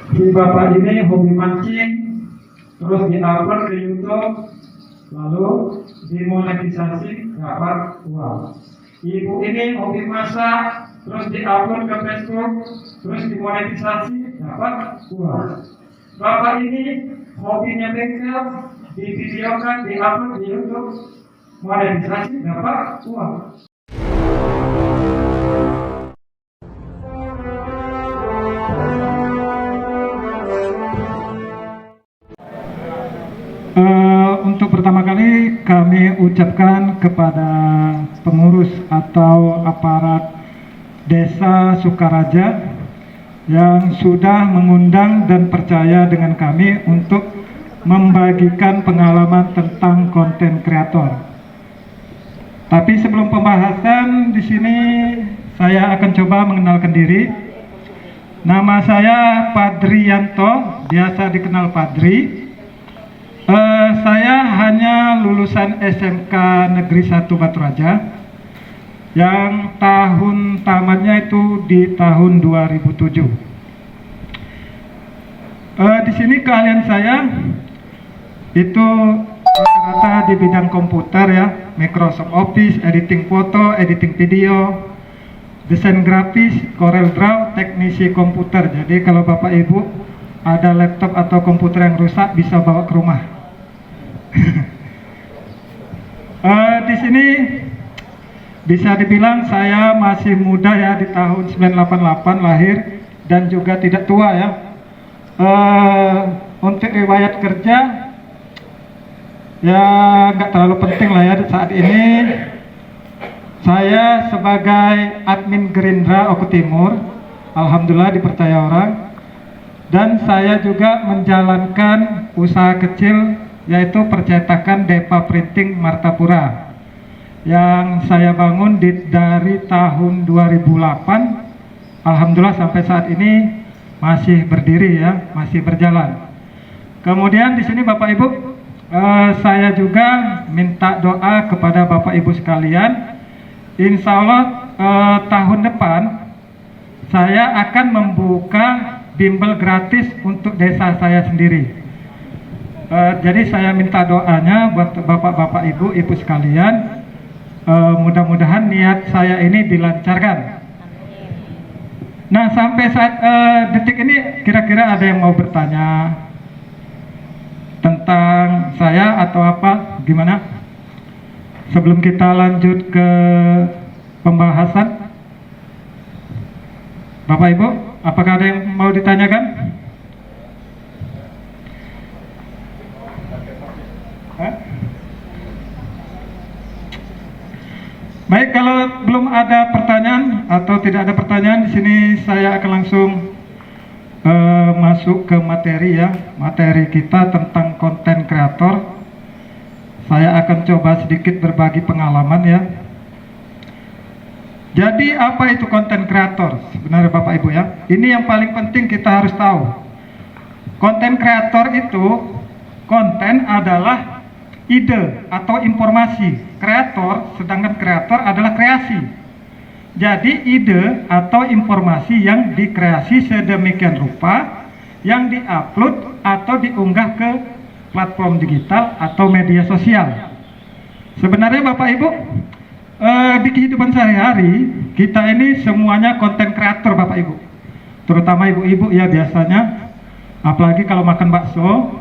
Si bapak ini hobi mancing, terus diupload ke YouTube, lalu dimonetisasi dapat uang. Ibu ini hobi masak, terus diupload ke Facebook, terus dimonetisasi dapat uang. Bapak ini hobinya bengkel, divideokan, diupload di YouTube, monetisasi dapat uang. Untuk pertama kali kami ucapkan kepada pengurus atau aparat Desa Sukaraja yang sudah mengundang dan percaya dengan kami untuk membagikan pengalaman tentang konten kreator. Tapi sebelum pembahasan di sini saya akan coba mengenalkan diri. Nama saya Padrianto, biasa dikenal Padri. Saya hanya lulusan SMK Negeri 1 Batu Raja yang tahun tamatnya itu di tahun 2007. Di sini keahlian saya itu rata-rata di bidang komputer ya, Microsoft Office, editing foto, editing video, desain grafis, Corel Draw, teknisi komputer. Jadi kalau Bapak Ibu ada laptop atau komputer yang rusak bisa bawa ke rumah. Di sini bisa dibilang saya masih muda ya, di tahun 988 lahir dan juga tidak tua ya. Untuk riwayat kerja ya nggak terlalu penting lah ya saat ini. Saya sebagai admin Gerindra Oku Timur, alhamdulillah dipercaya orang, dan saya juga menjalankan usaha kecil yaitu percetakan Depa Printing Martapura yang saya bangun dari tahun 2008. Alhamdulillah sampai saat ini masih berdiri ya, masih berjalan. Kemudian di sini Bapak Ibu, saya juga minta doa kepada Bapak Ibu sekalian. Insya Allah tahun depan saya akan membuka bimbel gratis untuk desa saya sendiri. Jadi saya minta doanya buat Bapak-Bapak Ibu sekalian, mudah-mudahan niat saya ini dilancarkan. Nah sampai saat detik ini kira-kira ada yang mau bertanya tentang saya atau apa, gimana? Sebelum kita lanjut ke pembahasan, Bapak Ibu, apakah ada yang mau ditanyakan? Baik, kalau belum ada pertanyaan atau tidak ada pertanyaan, di sini saya akan langsung masuk ke materi ya, materi kita tentang konten kreator. Saya akan coba sedikit berbagi pengalaman ya. Jadi apa itu konten kreator sebenarnya Bapak Ibu ya? Ini yang paling penting kita harus tahu. Konten kreator itu, konten adalah ide atau informasi. Kreator, sedangkan kreator adalah kreasi. Jadi ide atau informasi yang dikreasi sedemikian rupa, yang diupload atau diunggah ke platform digital atau media sosial. Sebenarnya Bapak Ibu, di kehidupan sehari-hari kita ini semuanya konten kreator Bapak Ibu. Terutama ibu-ibu ya biasanya, apalagi kalau makan bakso,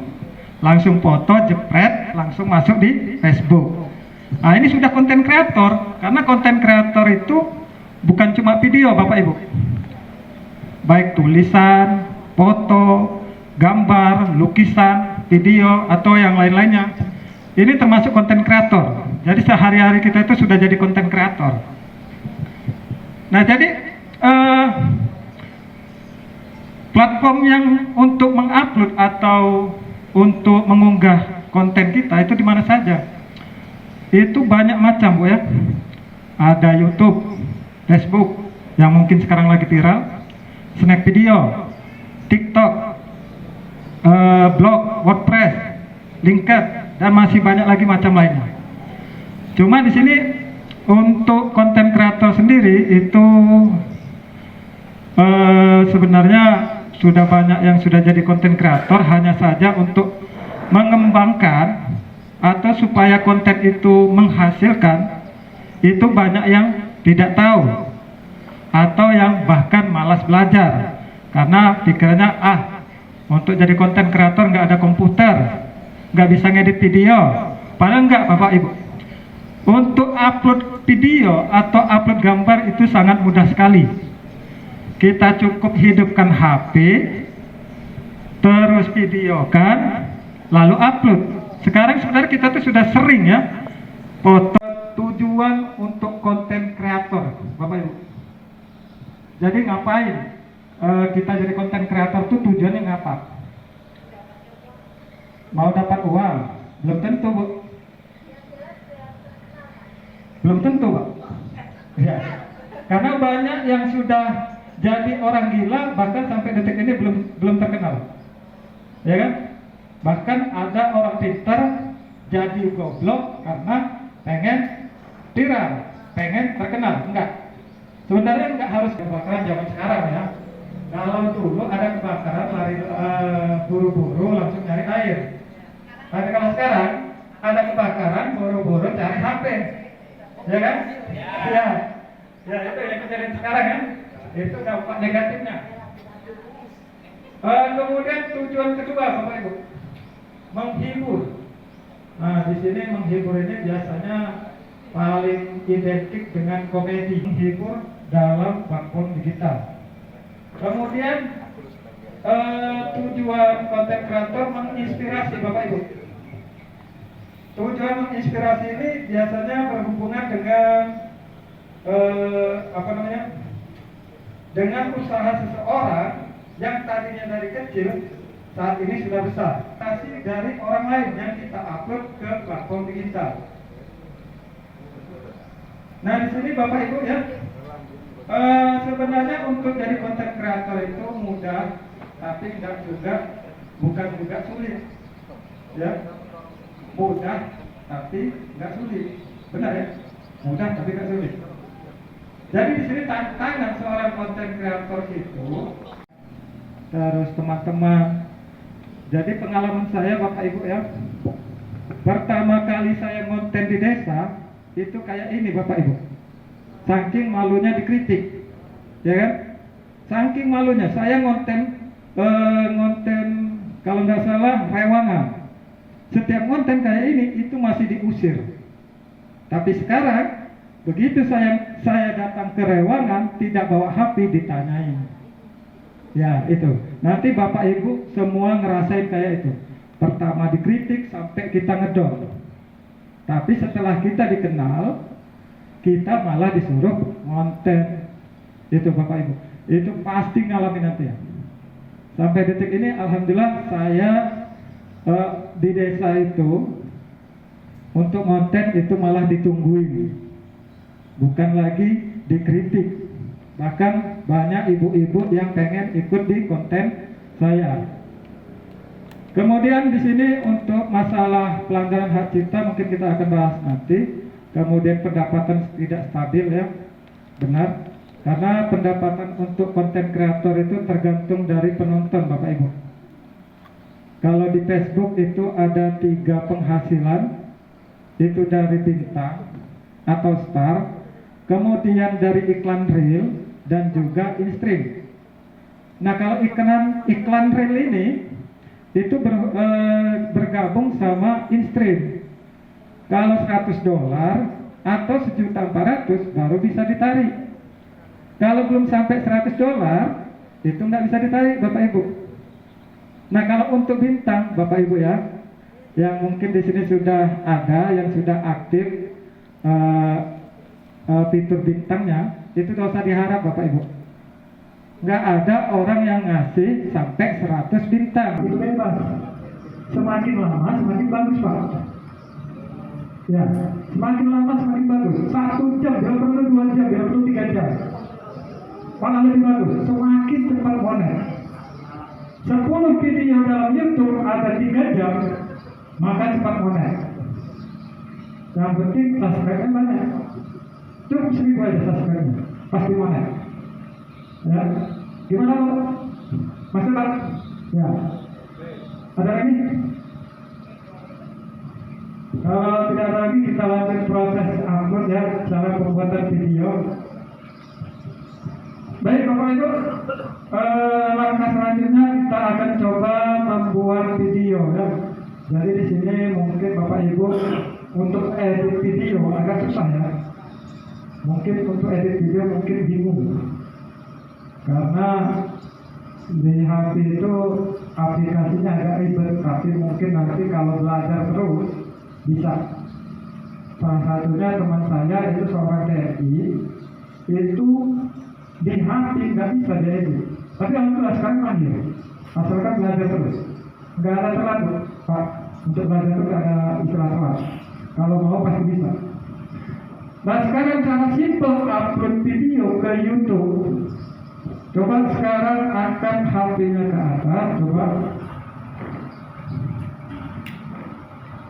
langsung foto, jepret, langsung masuk di Facebook. Nah ini sudah konten kreator, karena konten kreator itu bukan cuma video Bapak Ibu, baik tulisan, foto, gambar, lukisan, video, atau yang lain-lainnya. Ini termasuk konten kreator. Jadi sehari-hari kita itu sudah jadi konten kreator. Nah jadi platform yang untuk mengupload atau untuk mengunggah konten kita itu di mana saja? Itu banyak macam Bu ya. Ada YouTube, Facebook yang mungkin sekarang lagi viral, Snack Video, TikTok, blog, WordPress, Linked, dan masih banyak lagi macam lainnya. Cuma di sini untuk konten kreator sendiri itu sebenarnya sudah banyak yang sudah jadi konten kreator hanya saja untuk mengembangkan atau supaya konten itu menghasilkan, itu banyak yang tidak tahu atau yang bahkan malas belajar karena pikirannya untuk jadi konten kreator nggak ada komputer, nggak bisa ngedit video. Padahal enggak, Bapak Ibu, untuk upload video atau upload gambar itu sangat mudah sekali. Kita cukup hidupkan HP, terus videokan, lalu upload. Sekarang sebenarnya kita tuh sudah sering ya foto. Tujuan untuk konten kreator, Bapak Ibu. Jadi ngapain kita jadi konten kreator tuh tujuannya ngapa? Mau dapat uang? Belum tentu, Bu. Belum tentu, Pak. Ya. Karena banyak yang sudah jadi orang gila bahkan sampai detik ini belum terkenal. Ya kan? Bahkan ada orang pintar jadi goblok karena pengen viral, pengen terkenal. Enggak. Sebenarnya enggak harus kebakaran zaman sekarang ya. Kalau dulu ada kebakaran lari buru-buru langsung cari air. Tapi kalau sekarang ada kebakaran buru-buru cari HP. Ya kan? Ya. Ya itu yang kejadian sekarang ya. Itu dampak negatifnya. Kemudian tujuan kedua, Bapak Ibu, menghibur. Nah, di sini menghibur ini biasanya paling identik dengan komedi, menghibur dalam platform digital. Kemudian tujuan konten kreator menginspirasi, Bapak Ibu. Tujuan menginspirasi ini biasanya berhubungan dengan dengan usaha seseorang yang tadinya dari kecil saat ini sudah besar. Kasih dari orang lain yang kita upload ke platform digital. Nah di sini Bapak Ibu ya, sebenarnya untuk jadi konten kreator itu mudah, tapi bukan juga sulit. Ya, mudah tapi nggak sulit. Benar ya? Mudah tapi nggak sulit. Jadi di sini tantangan seorang konten kreator itu, terus teman-teman. Jadi pengalaman saya Bapak Ibu ya, pertama kali saya konten di desa itu kayak ini Bapak Ibu. Saking malunya dikritik, ya kan? Saking malunya saya ngonten kalau nggak salah Rewangan. Setiap konten kayak ini itu masih diusir. Tapi sekarang begitu saya datang ke Rewangan tidak bawa HP ditanyain. Ya itu. Nanti Bapak Ibu semua ngerasain kayak itu. Pertama dikritik sampai kita ngedor. Tapi setelah kita dikenal, kita malah disuruh konten. Itu Bapak Ibu. Itu pasti ngalamin nanti ya. Sampai detik ini alhamdulillah saya di desa itu untuk konten itu malah ditungguin. Bukan lagi dikritik. Bahkan banyak ibu-ibu yang pengen ikut di konten saya. Kemudian di sini untuk masalah pelanggaran hak cipta mungkin kita akan bahas nanti. Kemudian pendapatan tidak stabil ya, benar. Karena pendapatan untuk konten kreator itu tergantung dari penonton Bapak Ibu. Kalau di Facebook itu ada 3 penghasilan, itu dari bintang atau star, kemudian dari iklan reel dan juga in-stream. Nah kalau iklan reel ini itu bergabung sama in-stream. Kalau $100 atau 1.400.000 baru bisa ditarik. Kalau belum sampai $100 itu nggak bisa ditarik Bapak Ibu. Nah kalau untuk bintang Bapak Ibu ya, yang mungkin di sini sudah ada yang sudah aktif fitur bintangnya, itu tidak usah diharap Bapak Ibu. Nggak ada orang yang ngasih sampai 100 bintang. Itu bebas. Semakin lama semakin bagus Pak. Ya, semakin lama semakin bagus. 1 jam, bila perlu 2 jam, bila perlu 3 jam. Malah lebih bagus. Semakin cepat monet. 10 video dalam YouTube ada 3 jam, maka cepat monet. Yang penting subscribe-nya banyak. Cukup 1.000 aja subscribe-nya, pasti monet. Ya, gimana Pak? Masih Pak? Ya. Ada lagi? Kalau tidak ada lagi kita lanjut proses upload ya, cara pembuatan video. Baik Bapak Ibu, langkah selanjutnya kita akan coba membuat video ya. Jadi di sini mungkin Bapak Ibu untuk edit video agak susah ya. Mungkin untuk edit video mungkin bingung karena di HP itu aplikasinya agak ribet, tapi mungkin nanti kalau belajar terus bisa. Salah satunya teman saya itu seorang TNI, itu di HP nggak bisa diedit, tapi alhamdulillah sekarang mahir, asalkan belajar terus. Nggak ada telat Pak, untuk belajar itu nggak ada istilah telat, kalau mau pasti bisa. Nah sekarang cara simple upload video ke YouTube. Coba sekarang angkat HP-nya ke atas, coba.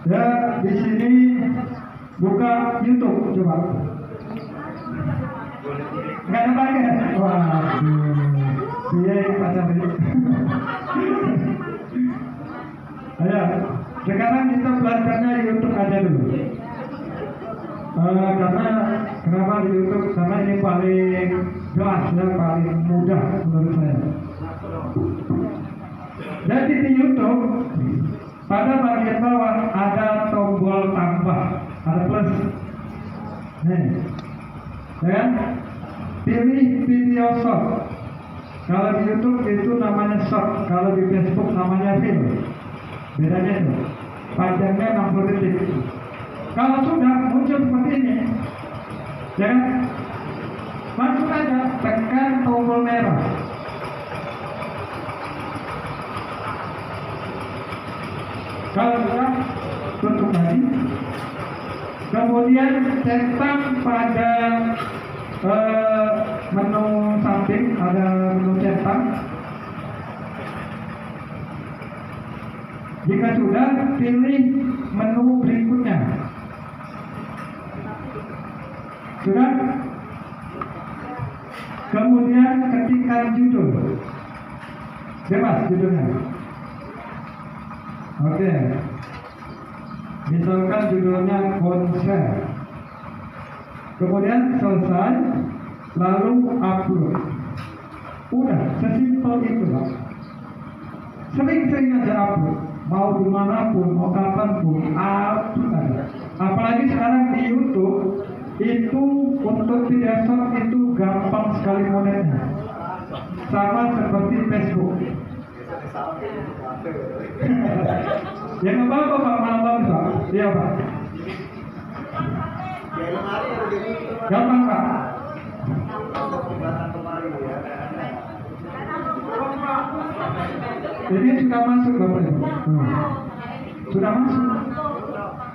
Ya, di sini buka YouTube, coba. Nggak ada pakai. Waduh, dia yang pacar ini. Ayo, sekarang kita belajarnya YouTube aja dulu. Karena kenapa di YouTube? Karena ini paling jelas ya, paling mudah menurut saya. Jadi di YouTube pada bagian bawah ada tombol tambah, ada plus. Nih, ya, pilih video short. Kalau di YouTube itu namanya short, kalau di Facebook namanya reel. Bedanya itu, panjangnya 60 detik. Kalau sudah muncul seperti ini, ya, langsung aja tekan tombol merah. Kalau sudah, tutup lagi. Kemudian centang pada menu samping, ada menu centang. Jika sudah, pilih menu berikutnya. Sudah? Kemudian ketikkan judul. Bebas judulnya. Oke. Misalkan judulnya konser. Kemudian selesai, lalu upload. Udah, sesimpel itu Pak. Sering-sering aja upload. Mau dimanapun, mau kapanpun, upload aja. Apalagi sekarang di YouTube itu untuk video short itu gampang sekali modelnya, sama seperti Facebook. Ya nggak apa-apa Pak, malam Pak. Iya Pak. Gampang Pak. Jadi sudah masuk Bapak Ibu. Sudah masuk.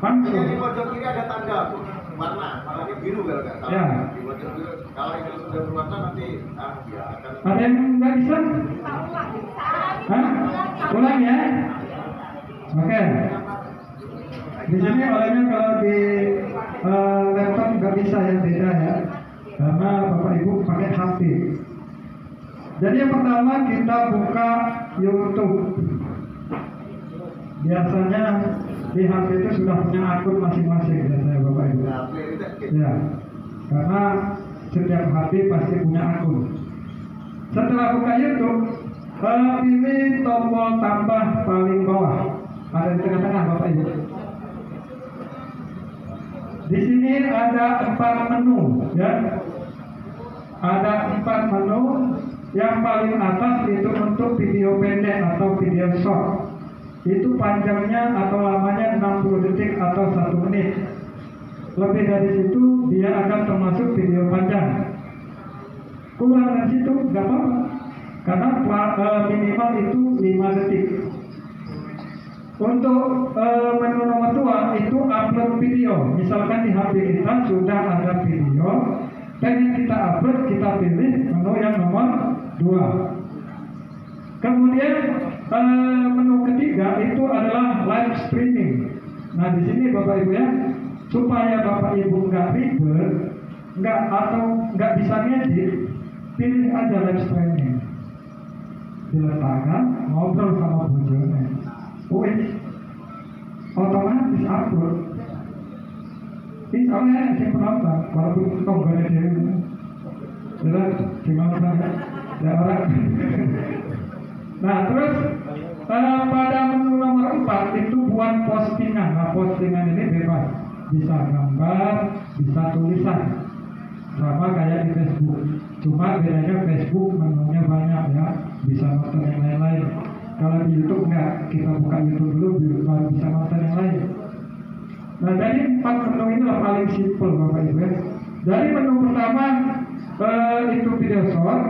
Langsung. Di pojok kiri ada tanda warna, warnanya biru kan? Ya. Di pojok kiri, kalau itu sudah berwarna nanti dia akan. Ada yang nggak bisa? Hah? Ulang ya. Oke. Di sini olehnya kalau di laptop nggak bisa ya, beda ya. Karena Bapak Ibu pakai HP. Jadi yang pertama kita buka YouTube. Biasanya di HP itu sudah punya akun masing-masing biasanya Bapak Ibu. Ya, karena setiap HP pasti punya akun. Setelah buka YouTube, pilih tombol tambah paling bawah. Ada di tengah-tengah Bapak Ibu. Di sini ada 4 menu, ya. Ada 4 menu. Yang paling atas itu untuk video pendek atau video short. Itu panjangnya atau lamanya 60 detik atau 1 menit. Lebih dari situ dia akan termasuk video panjang. Kurang dari situ nggak apa-apa, karena minimal itu 5 detik. Untuk menu nomor 2 itu upload video. Misalkan di HP kita sudah ada video, pengen kita upload, kita pilih menu yang nomor 2. Kemudian menu ketiga itu adalah live streaming. Nah di sini Bapak Ibu ya, supaya Bapak Ibu nggak ribet, nggak bisa ngedit, pilih aja live streaming. diletakkan, ngobrol sama bojone, wih, otomatis upload. Ini soalnya yang penonton, walaupun tonggolnya dia jelas dimakan ya orang. Nah terus pada menu nomor 4 itu buat postingan. Nah postingan ini bebas, bisa gambar, bisa tulisan, sama kayak di Facebook. Cuma bedanya Facebook menunya banyak ya, bisa nonton yang lain-lain. Kalau di YouTube enggak, kita buka YouTube dulu baru bisa nonton yang lain. Nah jadi 4 menu ini paling simple Bapak Ibu ya. Jadi menu pertama itu video short.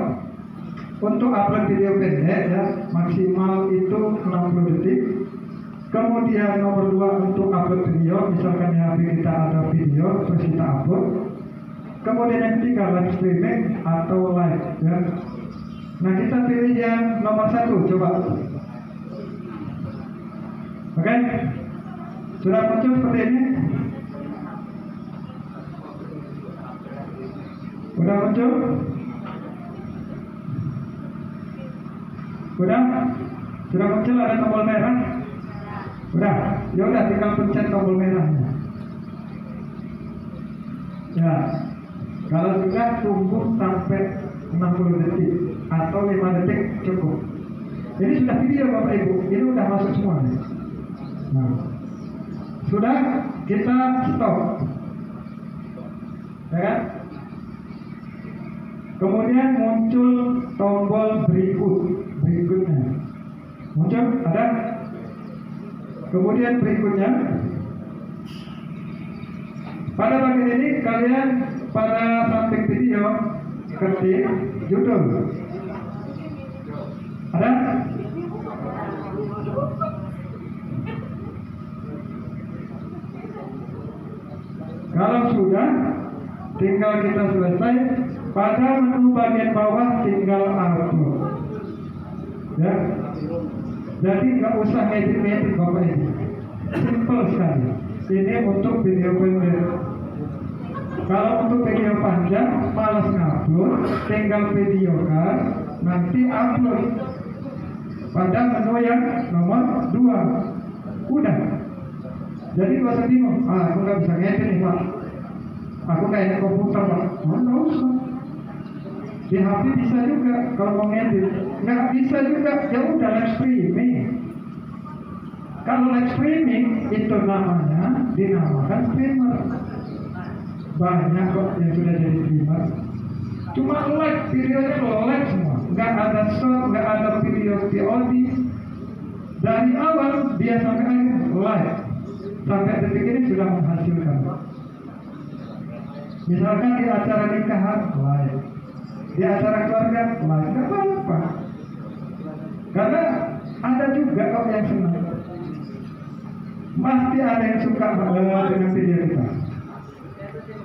Untuk upload video pendek ya, maksimal itu 60 detik. Kemudian nomor 2 untuk upload video, misalkan di HP kita ada video terus kita upload. Kemudian yang ketiga live streaming atau live ya. Nah kita pilih yang nomor 1 coba. Oke, sudah muncul seperti ini. Udah muncul? Sudah muncul ada tombol merah? Udah, ya udah tinggal pencet tombol merahnya. Ya, kalau sudah tunggu sampai 60 detik atau 5 detik cukup. Ini sudah video Bapak Ibu, ini udah masuk semua. Nah, sudah kita stop, ya kan? Kemudian muncul tombol berikutnya. Muncul, ada. Kemudian berikutnya, pada bagian ini kalian pada samping video ketik judul. Ada? Kalau sudah, tinggal kita selesai. Pada menu bagian bawah tinggal upload. Ya, jadi nggak usah edit Bapak Ibu, simple sekali. Ini untuk video pendek. Kalau untuk video panjang, malas ngupload, tinggal videokan, nanti upload pada menu yang nomor 2. Udah. Jadi nggak usah bingung. Aku nggak bisa ngedit nih Pak. Aku kayak komputer Pak. Nggak usah. Di HP bisa juga kalau mau ngedit. Nggak bisa juga, ya udah live streaming. Kalau live streaming itu namanya dinamakan streamer. Banyak kok yang sudah jadi streamer. Cuma live, videonya live semua. Nggak ada short, nggak ada video VOD. Dari awal dia sampai akhir live. Sampai detik ini sudah menghasilkan. Misalkan di acara nikahan live, di acara keluarga live, nggak apa-apa. Karena ada juga kok yang senang. Pasti ada yang suka dengan video kita.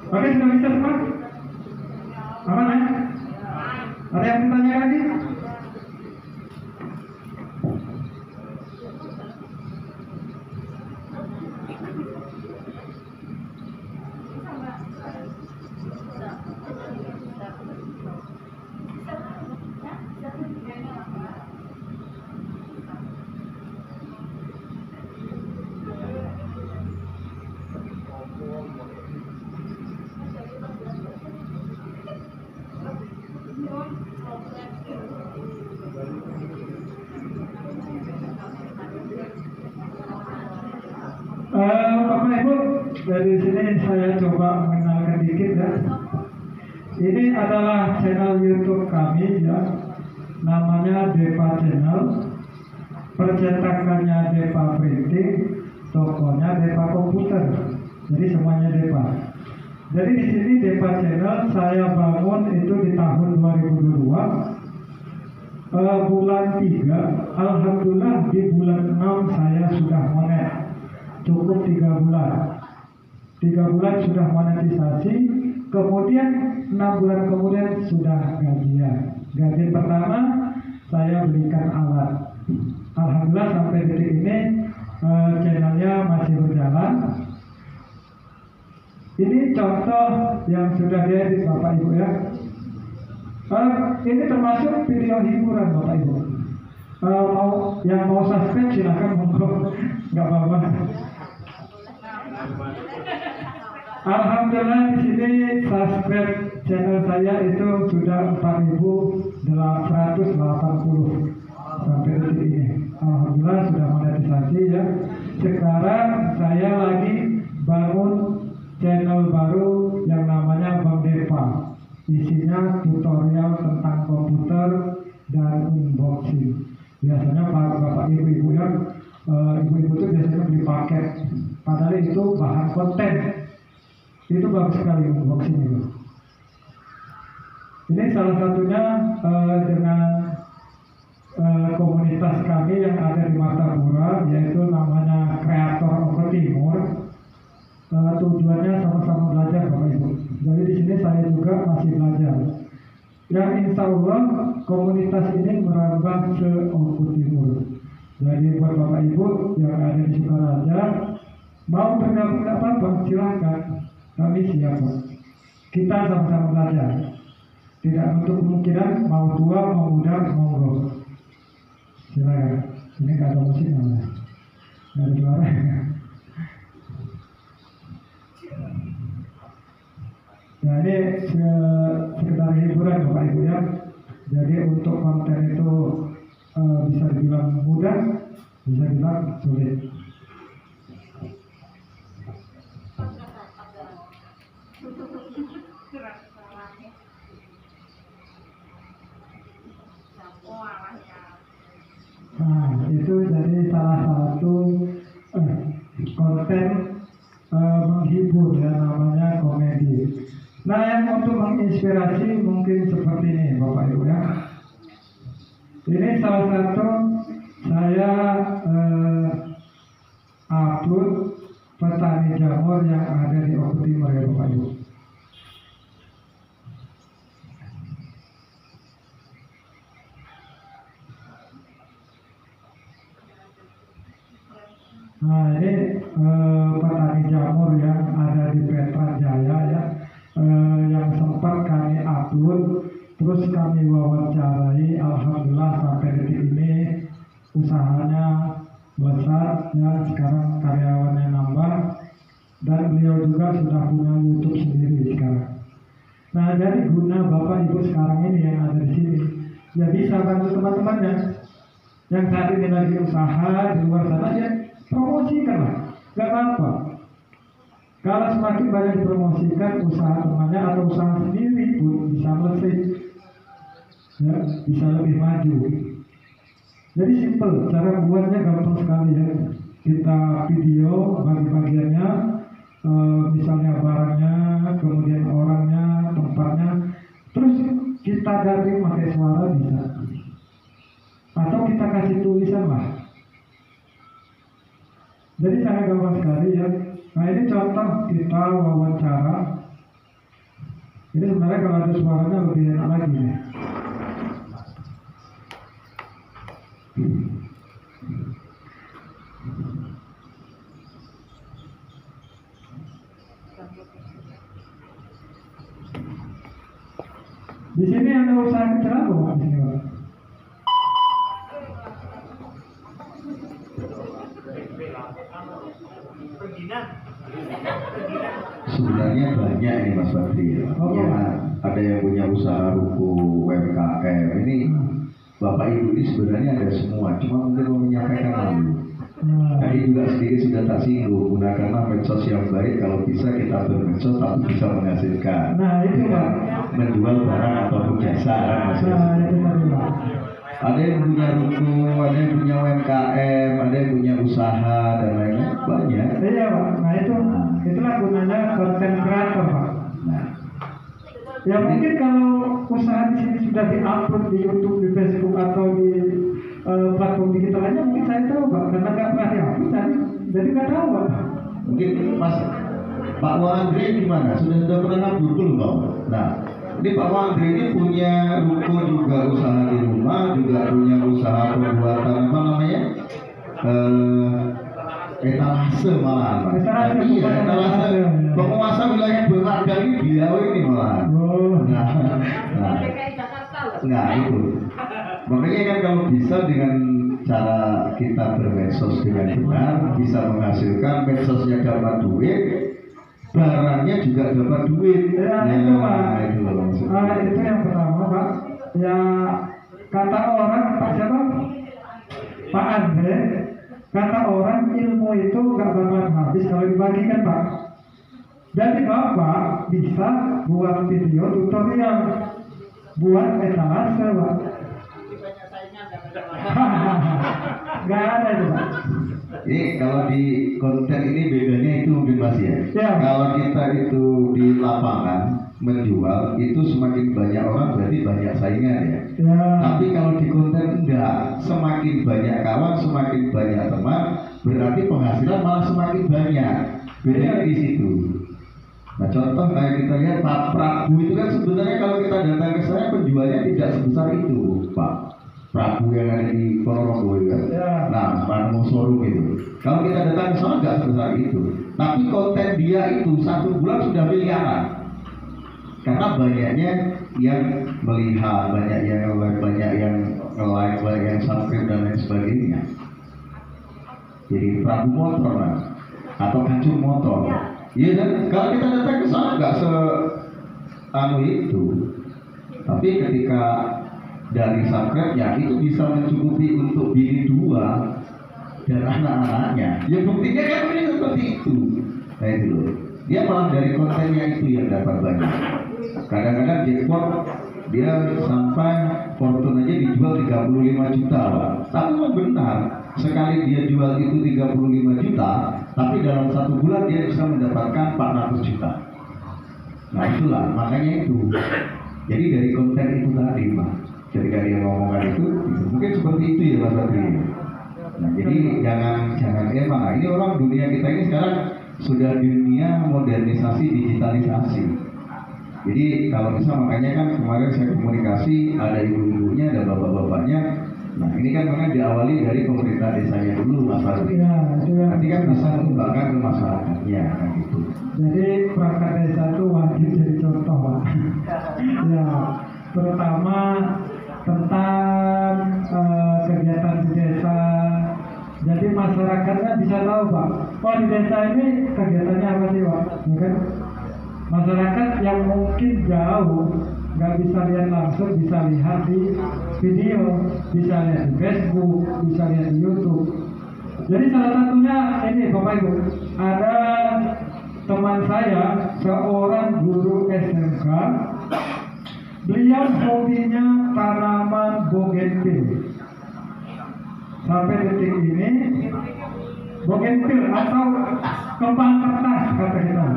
Oke, sudah bisa semua? Aman ya? Ada yang bertanya lagi? Bapak Ibu, dari sini saya coba mengenalkan dikit ya. Ini adalah channel YouTube kami ya, namanya Depa Channel. Percetakannya Depa Printing, tokonya Depa Komputer. Jadi semuanya Depa. Jadi di sini Depa Channel saya bangun itu di tahun 2022. Bulan 3, alhamdulillah di bulan 6 saya sudah monet. Cukup 3 bulan. 3 bulan sudah monetisasi. Kemudian 6 bulan kemudian sudah gajian. Gajian pertama saya belikan alat. Alhamdulillah sampai detik ini channelnya masih berjalan. Ini contoh yang sudah diedit Bapak Ibu ya. Ini termasuk video hiburan Bapak Ibu. yang mau subscribe silakan monggo, nggak apa-apa. Alhamdulillah di sini subscribe channel saya itu sudah 4.180 sampai detik ini. Alhamdulillah sudah monetisasi ya. Sekarang saya lagi bangun channel baru yang namanya Bang Depa. Isinya tutorial tentang komputer dan unboxing. Biasanya bapak ibu-ibu ya, ibu-ibu itu biasanya beli paket. Padahal itu bahan konten. Itu bagus sekali unboxing itu. Ini salah satunya dengan komunitas kami yang ada di Martapura, yaitu namanya Kreator Oke Timur. Tujuannya sama-sama belajar Bapak Ibu. Jadi di sini saya juga masih belajar. Yang insya Allah komunitas ini merambah ke Oke Timur. Jadi buat Bapak Ibu yang ada di Sukaraja mau bergabung tidak apa-apa, silakan. Kami siap. Kita sama-sama belajar. Tidak untuk kemungkinan mau tua, mau muda, monggo. Silakan. Ini nggak ada musiknya, nggak ada suara. Nah ini sekedar hiburan Bapak Ibu ya. Jadi untuk konten itu bisa dibilang mudah, bisa dibilang sulit. Nah itu jadi salah satu konten menghibur ya, namanya komedi. Nah yang untuk menginspirasi mungkin seperti ini Bapak Ibu ya. Ini salah satu saya upload petani jamur yang ada di Oke Timur ya Bapak Ibu. Nah ini petani jamur yang ada di Petra Jaya ya, yang sempat kami upload, terus kami wawancarai. Alhamdulillah sampai detik ini usahanya besar ya, sekarang karyawannya nambah dan beliau juga sudah punya YouTube sendiri sekarang. Nah jadi guna Bapak Ibu sekarang ini yang ada di sini, ya bisa bantu teman-temannya yang saat ini lagi usaha di luar sana ya, promosikan lah, nggak apa-apa. Kalau semakin banyak dipromosikan usaha temannya atau usaha sendiri pun bisa melesat, ya, bisa lebih maju. Jadi simple, cara buatnya gampang sekali ya. Kita video bagi-bagiannya, misalnya barangnya, kemudian orangnya, tempatnya, terus kita dubbing pakai suara bisa. Atau kita kasih tulisan lah. Jadi sangat gampang sekali ya. Nah ini contoh kita wawancara. Ini sebenarnya kalau ada suaranya lebih enak lagi ya. Di sini ada usaha kecil apa Pak? Di sini Pak? Sebenarnya banyak ini Mas Badri ya. Ya, ada yang punya usaha ruko UMKM. Ini Bapak Ibu ini sebenarnya ada semua, cuma mungkin mau menyampaikan dulu. Tadi juga sedikit sudah tak singgung, gunakanlah medsos yang baik. Kalau bisa kita bermedsos tapi bisa menghasilkan. Nah itu Pak, menjual barang ataupun jasa. nah itu tadi Pak. Ada yang punya ruko, ada yang punya UMKM, ada yang punya usaha dan lain-lain, banyak. Iya Pak, nah itulah gunanya konten kreator Pak. Nah, Ya mungkin kalau usaha di sini sudah diupload di YouTube, di Facebook atau di platform digital lainnya, mungkin saya tahu Pak, karena nggak pernah diupload jadi nggak tahu Pak. mungkin Mas Pak Wandri gimana? Sudah pernah upload belum Pak? Nah, ini Pak Wandri ini punya ruko juga, usaha di rumah, juga punya usaha pembuatan apa namanya? Etalase malah. Etalase, Iya, etalase. ya. Penguasa wilayah Belanda ini beliau ini malah. Oh. Nah, itu. Makanya kan kalau bisa dengan cara kita bermedsos dengan benar bisa menghasilkan, medsosnya dapat duit, barangnya juga dapat duit. Ya, itu Pak. Itu loh maksudnya. Itu yang pertama Pak. Ya kata orang Pak siapa? Pak Andre. Kata orang ilmu itu gak bakalan habis kalau dibagikan Pak. Jadi Bapak bisa buat video tutorial buat etalase Pak. Gak ada itu Pak. Ini kalau di konten ini bedanya itu mungkin Mas ya. Ya. Kalau kita itu di lapangan menjual itu semakin banyak orang berarti banyak saingan ya. Ya. Tapi kalau di konten enggak, semakin banyak kawan, semakin banyak teman, berarti penghasilan malah semakin banyak. Bedanya di situ. Nah contoh kayak kita lihat Pak Prabu itu kan sebenarnya kalau kita datang ke saya penjualnya tidak sebesar itu Pak Prabu yang ada di Ponorogo itu kan. Ya. Nah Manomo Showroom itu. Kalau kita datang ke sana nggak sebesar itu. Tapi konten dia itu 1 bulan sudah miliaran. Karena banyaknya yang melihat, banyak yang like, banyak yang nge-like, banyak yang subscribe dan lain sebagainya. Jadi Prabu Motor Mas, atau Kancur Motor. Iya kan? Kalau kita datang ke sana nggak itu. Tapi ketika dari subscribe-nya itu bisa mencukupi untuk bini 2 dan anak-anaknya. Ya buktinya kan ini seperti itu. Nah itu loh. Dia malah dari kontennya itu yang dapat banyak. Kadang-kadang jackpot dia sampai fortune aja dijual 35 juta Pak. Tapi memang benar, sekali dia jual itu 35 juta, tapi dalam 1 bulan dia bisa mendapatkan 400 juta. Nah itulah, makanya itu. Jadi dari konten itu tadi Pak, ketika dia ngomongkan itu mungkin seperti itu ya Mas Badri. Nah jadi jangan emang, ini orang dunia kita ini sekarang sudah dunia modernisasi, digitalisasi. Jadi kalau bisa makanya kan kemarin saya komunikasi ada ibu-ibunya, ada bapak-bapaknya. Nah ini kan makanya diawali dari pemerintah desanya dulu Mas Badri. Ya, Nanti kan bisa mengembangkan ke masyarakatnya kan gitu. Jadi perangkat desa itu wajib jadi contoh Pak. Ya, terutama tentang kegiatan di desa. Jadi masyarakatnya bisa tahu Pak. Oh di desa ini kegiatannya apa sih Pak? Ya kan? Masyarakat yang mungkin jauh nggak bisa lihat langsung, bisa lihat di video, bisa lihat di Facebook, bisa lihat di YouTube. Jadi salah satunya ini Bapak Ibu, ada teman saya seorang guru SMK, beliau hobinya tanaman bougainville. Sampai detik ini bougainville atau kembang kertas kata kita.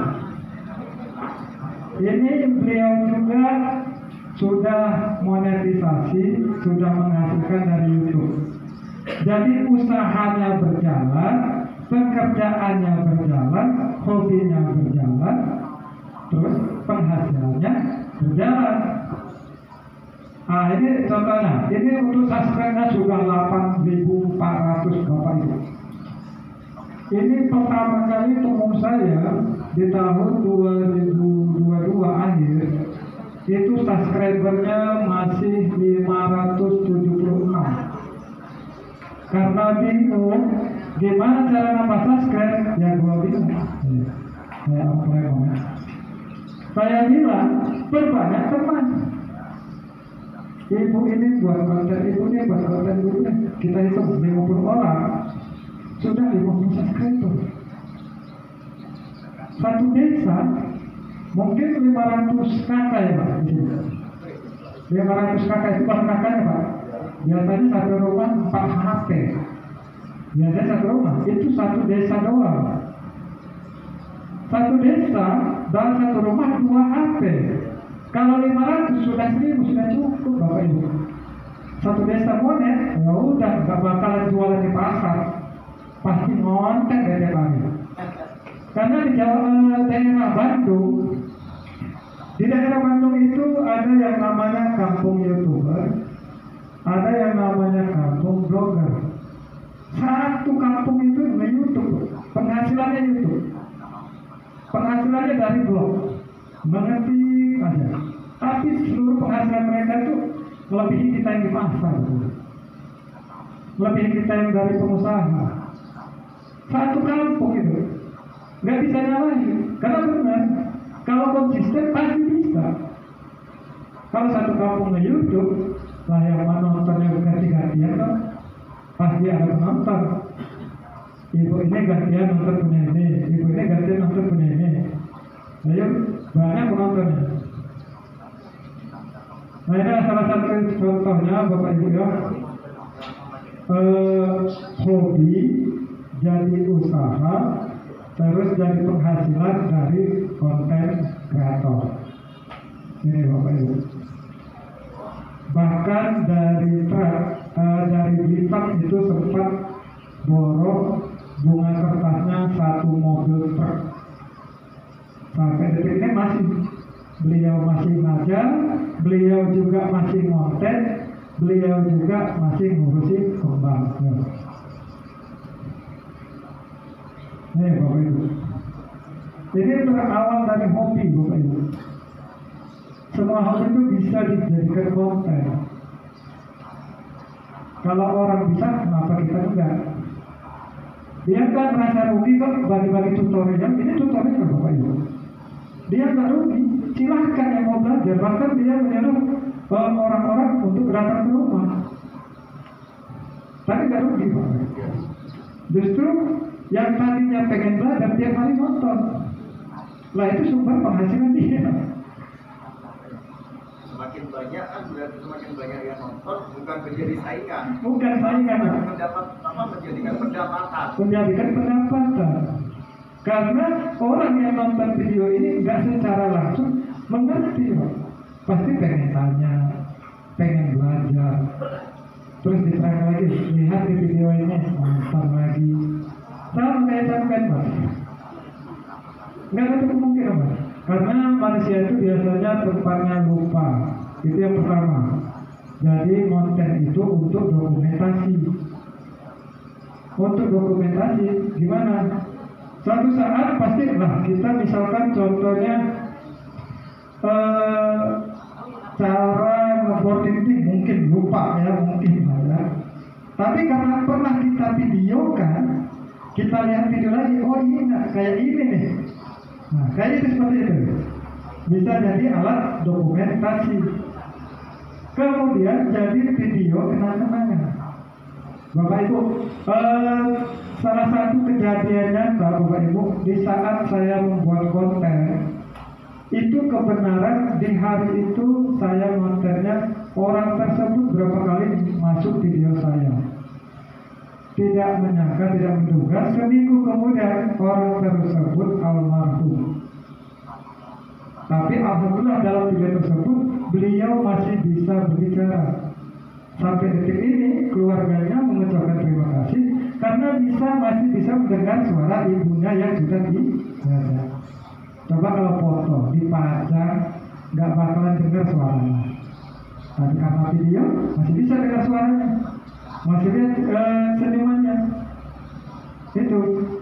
Ini beliau juga sudah monetisasi, sudah menghasilkan dari YouTube. Jadi usahanya berjalan, pekerjaannya berjalan, hobinya berjalan, terus penghasilannya berjalan. Nah ini contohnya, ini untuk subscribe-nya sudah 8.400 Bapak Ibu. Ini pertama kali temu saya di tahun 2022 akhir, itu subscribernya masih 576. Karena bingung gimana cara nambah subscribe, ya gua bingung. Saya bilang berbanyak teman. Ibu ini buat konten, ibu ini buat konten, ibu ini. Kita hitung 50 orang, sudah 50 subscriber. Satu desa mungkin 500 kakak ya Pak. 500 kakak itu bukan kakaknya Pak. Biasanya satu rumah 4 HP. Biasanya satu rumah itu satu desa doang. Satu desa dalam satu rumah 2 HP. Kalau 500 sudah 1000 sudah cukup Bapak Ibu. Satu desa monet, ya udah nggak bakalan jualan di pasar, pasti ngonten dari hari. Karena di daerah Bandung, di daerah Bandung itu ada yang namanya kampung YouTuber, ada yang namanya kampung blogger. Satu kampung itu YouTube, penghasilannya YouTube, penghasilannya dari blog, mengetik aja. Tapi seluruh penghasilan mereka itu melebihi kita yang di pasar, melebihi kita yang dari pengusaha. Satu kampung itu nggak bisa nyalahin, karena benar kalau konsisten pasti bisa. Kalau satu kampung nge-YouTube lah yang nontonnya ganti-gantian kan pasti ada penonton. Ibu ini gantian nonton punya ini, ibu ini gantian nonton punya ini. Ayo banyak penontonnya. Nah ini salah satu contohnya Bapak Ibu ya, hobi jadi usaha terus jadi penghasilan dari konten kreator. Ini Bapak Ibu. Bahkan dari Blitar itu sempat borong bunga kertasnya 1 mobil truk. Sampai detik ini beliau masih ngajar, beliau juga masih ngonten, beliau juga masih ngurusin kembang. Nih Bapak Ibu, ini berawal dari hobi Bapak Ibu. Semua hal itu bisa dijadikan konten. Kalau orang bisa, kenapa kita enggak? Dia kan merasa rugi kok bagi-bagi tutorial. Ini tutorial Bapak Ibu. Dia nggak rugi, silahkan yang mau belajar. Bahkan dia menyuruh orang-orang untuk datang ke rumah. Tapi nggak rugi Bapak. Justru yang tadinya pengen belajar tiap hari nonton. Lah itu sumber penghasilan dia. Semakin banyak kan berarti semakin banyak yang nonton, bukan menjadi saingan. Bukan saingan, menjadikan pendapatan. Menjadikan pendapatan. Karena orang yang nonton video ini nggak secara langsung mengerti, Pak. Pasti pengen tanya, pengen belajar. Terus diterang lagi, lihat di video ini, nonton lagi. Sama kayak sampai, Pak. Nggak ada kemungkinan, Pak. Karena manusia itu biasanya tempatnya lupa. Itu yang pertama. Jadi konten itu untuk dokumentasi. Untuk dokumentasi gimana? Suatu saat pasti lah kita misalkan contohnya cara nge-boarding tim mungkin lupa ya, mungkin ya. Tapi karena pernah kita videokan, kita lihat video lagi, oh iya kayak ini nih. Nah, kayak itu seperti itu. Bisa jadi alat dokumentasi. Kemudian jadi video kenang-kenangan. Bapak Ibu, salah satu kejadiannya Bapak Ibu, di saat saya membuat konten, itu kebenaran di hari itu saya kontennya orang tersebut berapa kali masuk video saya. Tidak menyangka, tidak menduga, seminggu kemudian orang tersebut almarhum. Tapi alhamdulillah dalam video tersebut beliau masih bisa berbicara. Sampai detik ini keluarganya mengucapkan terima kasih karena masih bisa mendengar suara ibunya yang sudah dijaga. Coba kalau foto dipajang nggak bakalan dengar suaranya. Tapi karena video masih bisa dengar suaranya, masih lihat senyumannya. Itu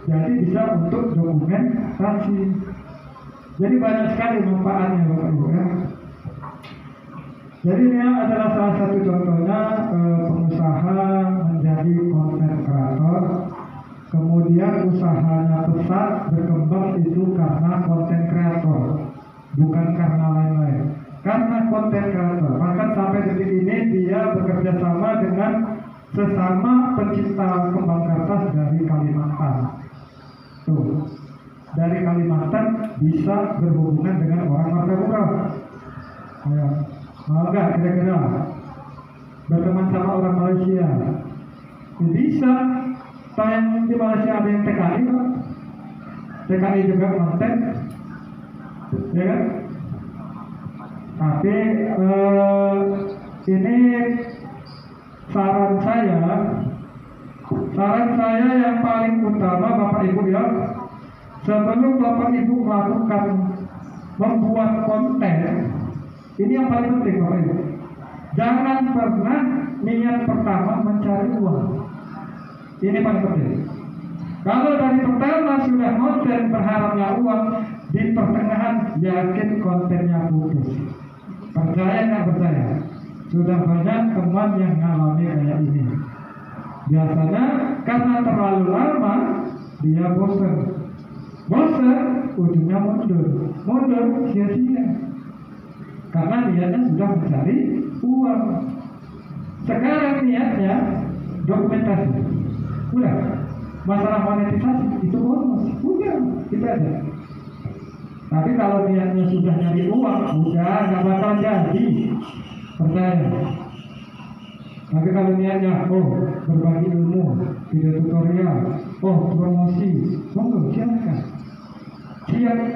jadi bisa untuk dokumentasi. Jadi banyak sekali manfaatnya Bapak Ibu ya. Jadi ini adalah salah satu contohnya pengusaha menjadi konten kreator. Kemudian usahanya pesat berkembang itu karena konten kreator, bukan karena lain-lain. Karena konten kreator, bahkan sampai detik ini dia bekerja sama dengan sesama pencipta kembang kertas dari Kalimantan. Tuh, dari Kalimantan bisa berhubungan dengan orang Martapura. Ya. Mau nggak kira-kira berteman sama orang Malaysia? Bisa. Tayang di Malaysia ada yang TKI kok. TKI juga konten, ya kan? Tapi ini saran saya yang paling utama Bapak Ibu ya, sebelum Bapak Ibu melakukan membuat konten, ini yang paling penting Bapak Ibu. Jangan pernah niat pertama mencari uang. Ini paling penting. Kalau dari pertama sudah konten berharapnya uang, di pertengahan yakin kontennya putus. Percaya nggak percaya? Sudah banyak teman yang mengalami kayak ini. Biasanya karena terlalu lama dia bosan, ujungnya mundur sia-sia. Karena niatnya sudah mencari uang. Sekarang niatnya dokumentasi. Udah, masalah monetisasi itu bonus. Udah, kita aja. Tapi kalau niatnya sudah nyari uang, udah nggak bakal jadi. Percaya. Tapi kalau niatnya, berbagi ilmu, video tutorial, promosi, monggo silakan.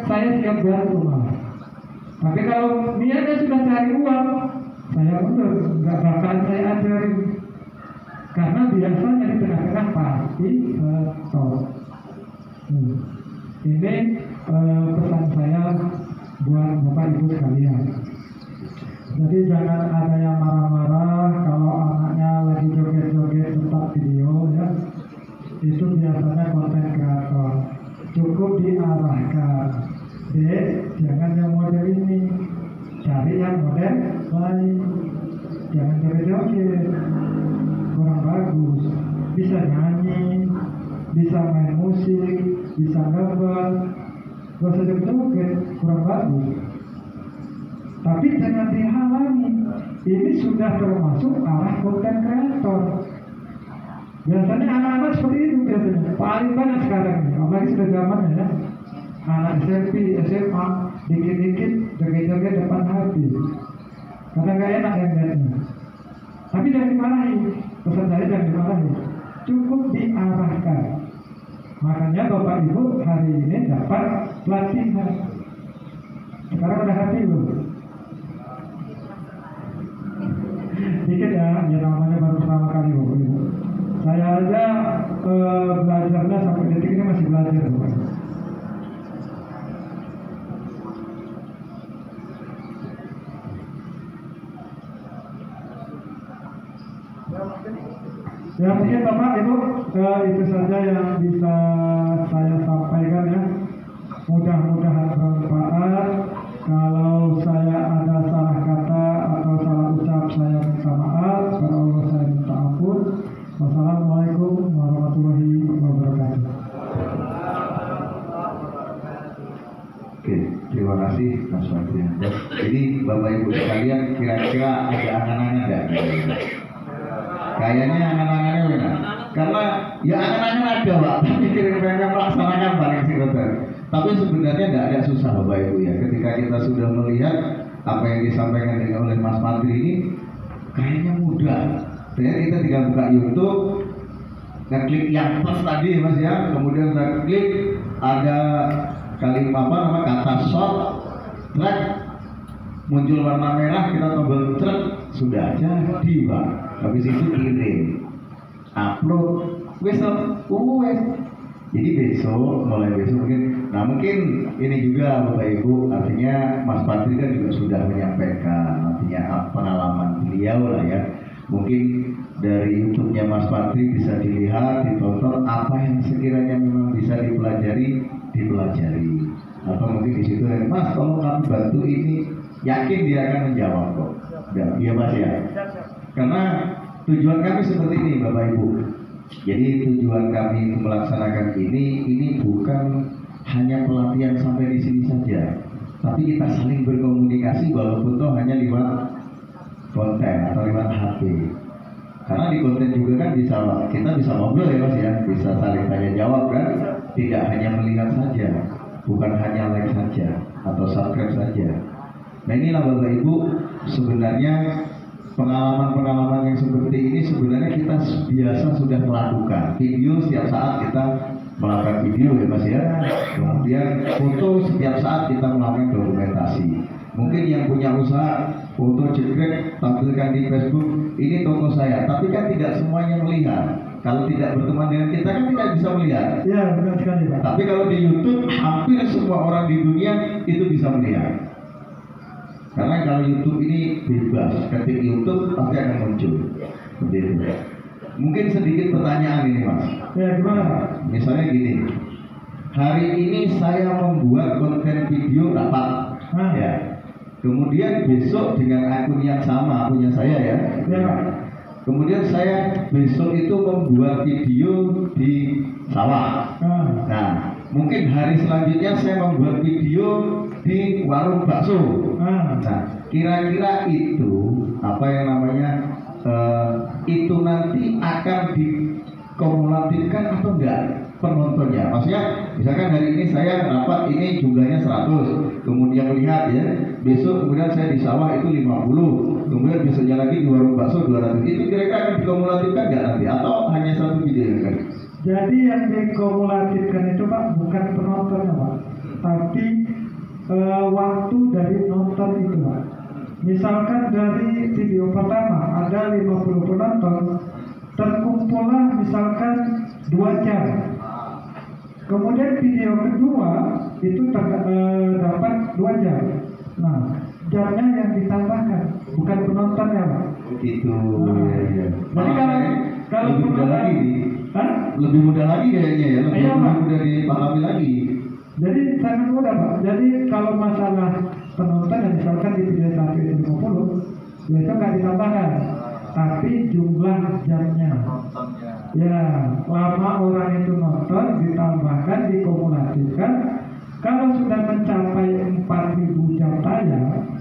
Saya siap bantu malah. Tapi kalau niatnya sudah cari uang, saya mundur, nggak bakal saya ajarin. Karena biasanya di tengah-tengah pasti stop. Ini pesan saya buat Bapak Ibu sekalian. Jadi jangan ada yang marah-marah kalau anaknya lagi joget-joget tempat video ya. Itu biasanya konten kreator. Cukup diarahkan. Jangan yang model ini. Cari yang model lain. Jangan joget-joget. Kurang bagus. Bisa nyanyi, bisa main musik, bisa gambar. Gak usah joget-joget, kurang bagus. Tapi jangan dihalangi. Ini sudah termasuk arah konten kreator. Biasanya anak-anak seperti itu biasanya. Paling banyak sekarang nih. Apalagi sudah zamannya ya. Anak SMP, SMA, dikit-dikit joget-joget depan HP. Karena gak enak yang lihatnya. Tapi jangan dimarahi. Pesan saya jangan dimarahi. Cukup diarahkan. Makanya Bapak Ibu hari ini dapat pelatihan. Sekarang udah hati loh. Dikit ya namanya baru pertama kali Bapak Ibu. Saya aja belajarnya sampai detik ini masih belajar Bapak. Ya mungkin Bapak Ibu itu saja yang bisa saya sampaikan ya. Mudah-mudahan bermanfaat. Kalau saya ada salah kata atau salah ucap saya minta maaf. Kepada Allah saya minta ampun. Wassalamualaikum warahmatullahi wabarakatuh. Oke, terima kasih Mas Fatrian. Jadi Bapak Ibu sekalian kira-kira ada angan-angan nggak? Kayaknya angan-angannya benar. Karena ya angan-angan ada Pak, tapi kira-kira melaksanakan paling sih dokter. Tapi sebenarnya tidak ada susah Bapak Ibu ya. Ketika kita sudah melihat apa yang disampaikan oleh Mas Patri ini, kayaknya mudah. Jadi kita tinggal buka YouTube, ngeklik yang plus tadi Mas ya, kemudian kita klik ada kalimat kata short track, muncul warna merah, kita tombol truk, sudah jadi Pak. Habis itu kirim, upload, besok. Jadi besok, mulai besok mungkin ini juga Bapak Ibu, artinya Mas Patri kan juga sudah menyampaikan artinya pengalaman beliau lah ya. Mungkin dari YouTube-nya Mas Patri bisa dilihat, ditonton apa yang sekiranya memang bisa dipelajari. Atau mungkin di situ Mas tolong kami bantu ini, yakin dia akan menjawab kok. Iya Mas ya. Karena tujuan kami seperti ini Bapak Ibu. Jadi tujuan kami untuk melaksanakan ini bukan hanya pelatihan sampai di sini saja, tapi kita saling berkomunikasi walaupun toh hanya lewat konten atau lewat HP. Karena di konten juga kan kita bisa ngobrol ya Mas ya, bisa saling tanya jawab kan, tidak hanya melihat saja, bukan hanya like saja atau subscribe saja. Nah inilah Bapak Ibu sebenarnya pengalaman-pengalaman yang seperti ini sebenarnya kita biasa sudah melakukan. Video setiap saat kita melakukan video ya Mas ya. Kemudian foto setiap saat kita melakukan dokumentasi. Mungkin yang punya usaha foto jegrek tampilkan di Facebook, ini toko saya. Tapi kan tidak semuanya melihat. Kalau tidak berteman dengan kita kan tidak bisa melihat. Ya benar sekali Pak. Tapi kalau di YouTube hampir semua orang di dunia itu bisa melihat. Karena kalau YouTube ini bebas, ketik YouTube pasti akan muncul. Seperti itu. Mungkin sedikit pertanyaan ini Mas. Ya gimana Pak? Misalnya gini, hari ini saya membuat konten video dapat, ya. kemudian besok dengan akun yang sama, akunnya saya ya. Ya. Kemudian saya besok itu membuat video di sawah. Nah, mungkin hari selanjutnya saya membuat video di warung bakso. Nah, kira-kira itu apa yang namanya itu nanti akan dikumulatifkan atau enggak penontonnya? Maksudnya misalkan hari ini saya rapat ini jumlahnya 100, kemudian melihat ya, besok kemudian saya di sawah itu 50, kemudian besoknya lagi di warung bakso 200. Itu kira-kira akan dikumulatifkan enggak nanti atau hanya satu video kan? Jadi yang dikumulatifkan itu Pak bukan penontonnya Pak, tapi waktu dari nonton itu Pak. Misalkan dari video pertama ada 50 penonton, terkumpullah misalkan 2 jam. Kemudian video kedua itu dapat 2 jam. Nah, jamnya yang ditambahkan, bukan penontonnya Pak. Gitu. Ya. Jadi kalau lebih mudah lagi, lebih mudah lagi kayaknya ya, lebih mudah dipahami lagi. Jadi sangat mudah Pak. Jadi kalau masalah penonton yang misalkan di video 1 itu 50, ya itu nggak ditambahkan, tapi jumlah jamnya. Ya, lama orang itu nonton ditambahkan, dikumulatifkan. Kalau sudah mencapai 4.000 jam tayang,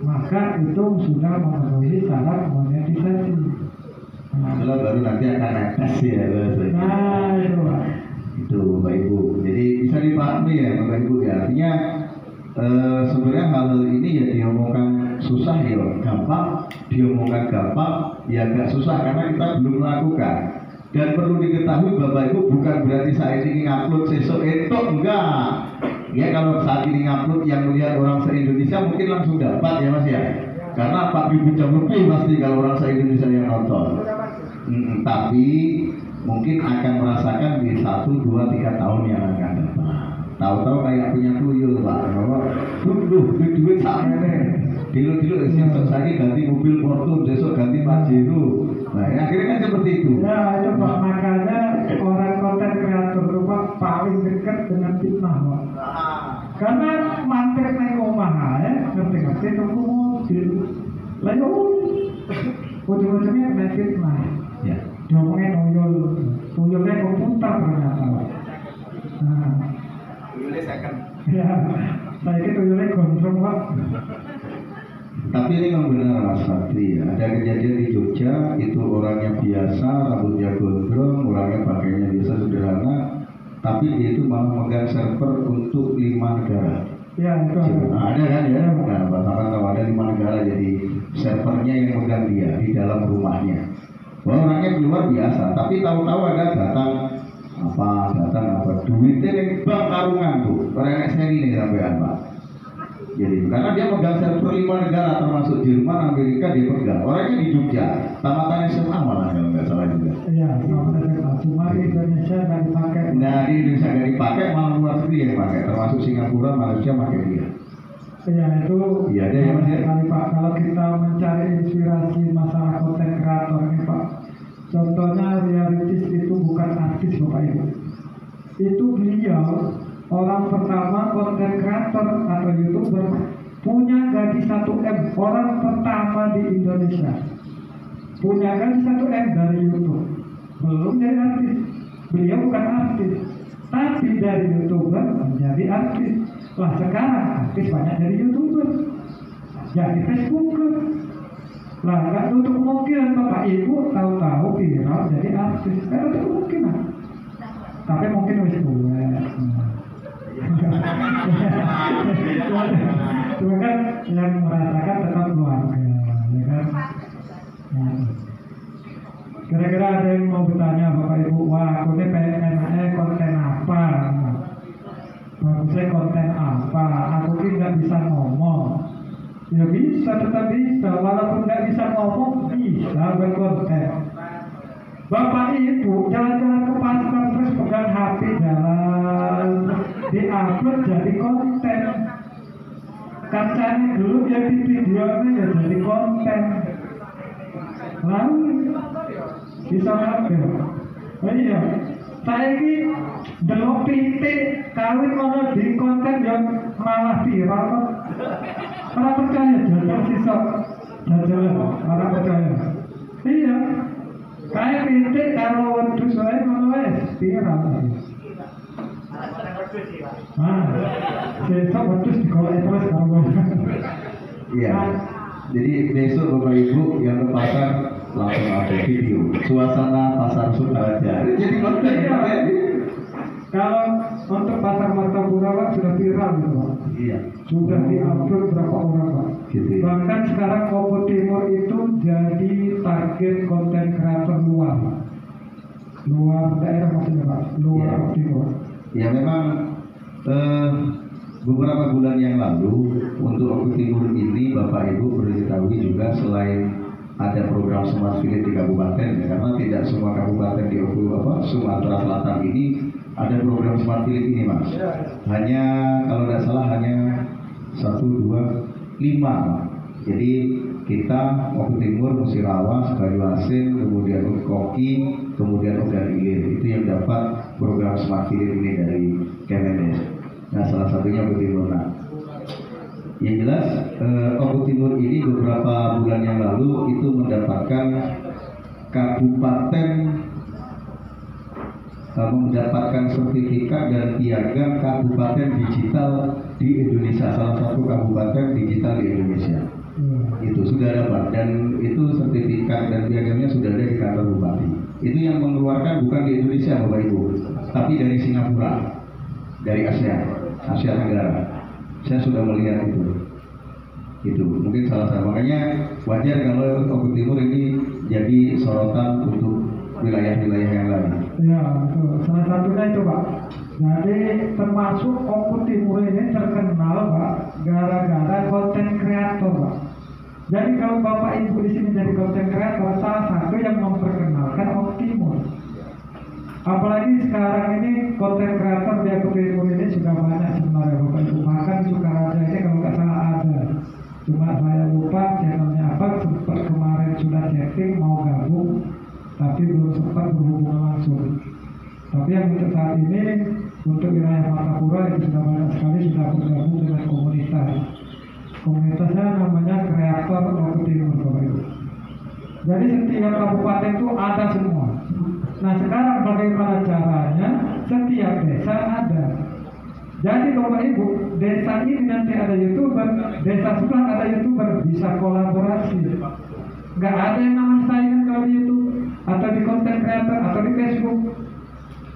maka itu sudah memenuhi syarat monetisasi. Kalau baru nanti akan netes ya. Nah, itu Pak. Itu Bapak Ibu. Jadi bisa dipahami ya Bapak Ibu ya. Artinya sebenarnya hal ini ya diomongkan susah ya gampang, diomongkan gampang ya agak susah karena kita belum melakukan. Dan perlu diketahui Bapak Ibu, bukan berarti saat ini ngupload sesok itu enggak. Ya kalau saat ini ngupload yang melihat orang se-Indonesia mungkin langsung dapat ya Mas ya. Karena 4.000 jam lebih pasti kalau orang se-Indonesia yang nonton. Tapi mungkin akan merasakan di 1, 2, 3 tahun yang akan datang. Tahu-tahu kayak punya tuyul Pak, bahwa duit sama nih. Dulu besok saya ganti mobil Fortune, besok ganti Pajero. Nah, akhirnya kan seperti itu. Ya, itu Pak, makanya orang konten kreator itu Pak paling dekat dengan fitnah Pak. Karena mampir naik omah ya, ngerti-ngerti tunggu mobil. Lalu ujung-ujungnya kena fitnah. Ya. Diomongin tuyulnya komputer ternyata Pak. Nah, Tuyulnya second. ya, saya kira tuyulnya gondrong Pak. Tapi ini memang benar Mas Fatri ya. Ada kejadian di Jogja, itu orangnya biasa, rambutnya gondrong, orangnya pakainya biasa sederhana, tapi dia itu malah memegang server untuk 5 negara. Ya, itu ada. Nah, ada kan ya? Nah, bahkan kalau ada 5 negara jadi servernya yang megang dia di dalam rumahnya. Wah, orangnya luar biasa, tapi tahu-tahu ada datang apa duitnya yang bank karungan tuh, orang seri ini sampean Pak. Jadi karena dia megang server 5 negara termasuk Jerman, Amerika dia pegang. Orangnya di Jogja, tamatan SMA malah kalau nggak salah juga. Iya, cuma di Indonesia nggak dipakai. Nah di Indonesia nggak dipakai, malah luar negeri yang pakai, termasuk Singapura, Malaysia pakai dia. Iya itu. Iya ada ya Mas ya. Kali Pak, kalau kita mencari inspirasi masalah konten kreator ini Pak, contohnya realitis itu bukan artis Bapak Ibu. Itu beliau orang pertama konten kreator atau YouTuber punya gaji 1M, orang pertama di Indonesia punya gaji 1M dari YouTube. Belum jadi artis, beliau bukan artis, tapi dari YouTuber menjadi artis. Lah sekarang artis banyak dari YouTuber, jadi Facebooker. Lah nggak tutup kemungkinan Bapak Ibu tahu-tahu viral jadi artis, nggak tutup kemungkinan. Tapi mungkin wis tua. Cuma kan yang merasakan tetap keluarga, ya kan? Nah, kira-kira ada yang mau bertanya Bapak Ibu, wah aku ini pengen konten apa? Bagusnya konten apa? Aku ini nggak bisa ngomong. Ya bisa, tetap bisa. Walaupun nggak bisa ngomong, bisa berkonten. Bapak Ibu jalan-jalan ke pasar terus pegang HP jalan, diupload jadi konten. Kacanya dulu ya di videonya ya jadi konten. Lalu bisa ngambil. Oh iya, saya ini delok titik kawin mana di konten yang malah viral. Orang percaya jajal sisa jajal orang percaya. Iya. Kayak kritik kalau wedhus wae ngono wae viral. Besok wedhus digoleki terus karo. Iya. Jadi besok Bapak Ibu yang ke pasar langsung ada video suasana pasar Sukaraja. Jadi konten ya. Kalau untuk pasar Martapura Pak sudah viral gitu Pak. Iya. Sudah diupload berapa orang Pak. Gitu. Bahkan sekarang Kopo Timur itu jadi target konten kreator luar Pak. Luar daerah maksudnya Pak. Luar Iya. Timur. Ya memang beberapa bulan yang lalu untuk Oku Timur ini Bapak Ibu perlu diketahui juga selain ada program Smart Village di kabupaten ya, karena tidak semua kabupaten di Sumatera Selatan ini ada program Smart Village ini Mas. Hanya kalau tidak salah hanya 1, 2, 5. Jadi kita Oku Timur, Musirawas, Kayu Asin, kemudian Koki, kemudian Ogan Ilir itu yang dapat program Smart Village ini dari Kemendes. Nah salah satunya Oku Timur. Nah, yang jelas Oku Timur ini beberapa bulan yang lalu itu mendapatkan mendapatkan sertifikat dan piagam kabupaten digital di Indonesia, salah satu kabupaten digital di Indonesia. Itu sudah dapat dan itu sertifikat dan piagamnya sudah ada di kantor bupati. Itu yang mengeluarkan bukan di Indonesia Bapak Ibu, tapi dari Singapura, dari Asia Tenggara. Saya sudah melihat itu mungkin salah satu, makanya wajar kalau Oku Timur ini jadi sorotan untuk wilayah-wilayah yang lain. Ya, betul. Salah satunya itu Pak. Jadi termasuk Oku Timur ini terkenal Pak gara-gara konten kreator Pak. Jadi kalau Bapak Ibu di sini jadi konten kreator, salah satu yang memperkenalkan Oku Timur. Apalagi sekarang ini konten kreator di Oku Timur ini sudah banyak sebenarnya Bapak Ibu. Bahkan Sukaraja ini kalau nggak salah ada. Cuma saya lupa channelnya apa. Sempat kemarin sudah chatting mau gabung, tapi belum sempat berhubungan langsung. Tapi yang untuk saat ini untuk wilayah Martapura itu sudah banyak sekali sudah bergabung dengan komunitas. Komunitasnya namanya Kreator Oku Timur Bapak Ibu. Jadi setiap kabupaten itu ada semua. Nah sekarang bagaimana caranya? Setiap desa ada. Jadi Bapak Ibu, desa ini nanti ada YouTuber, desa sebelah ada YouTuber, bisa kolaborasi. Nggak ada yang namanya saingan kalau di YouTube atau di konten kreator atau di Facebook,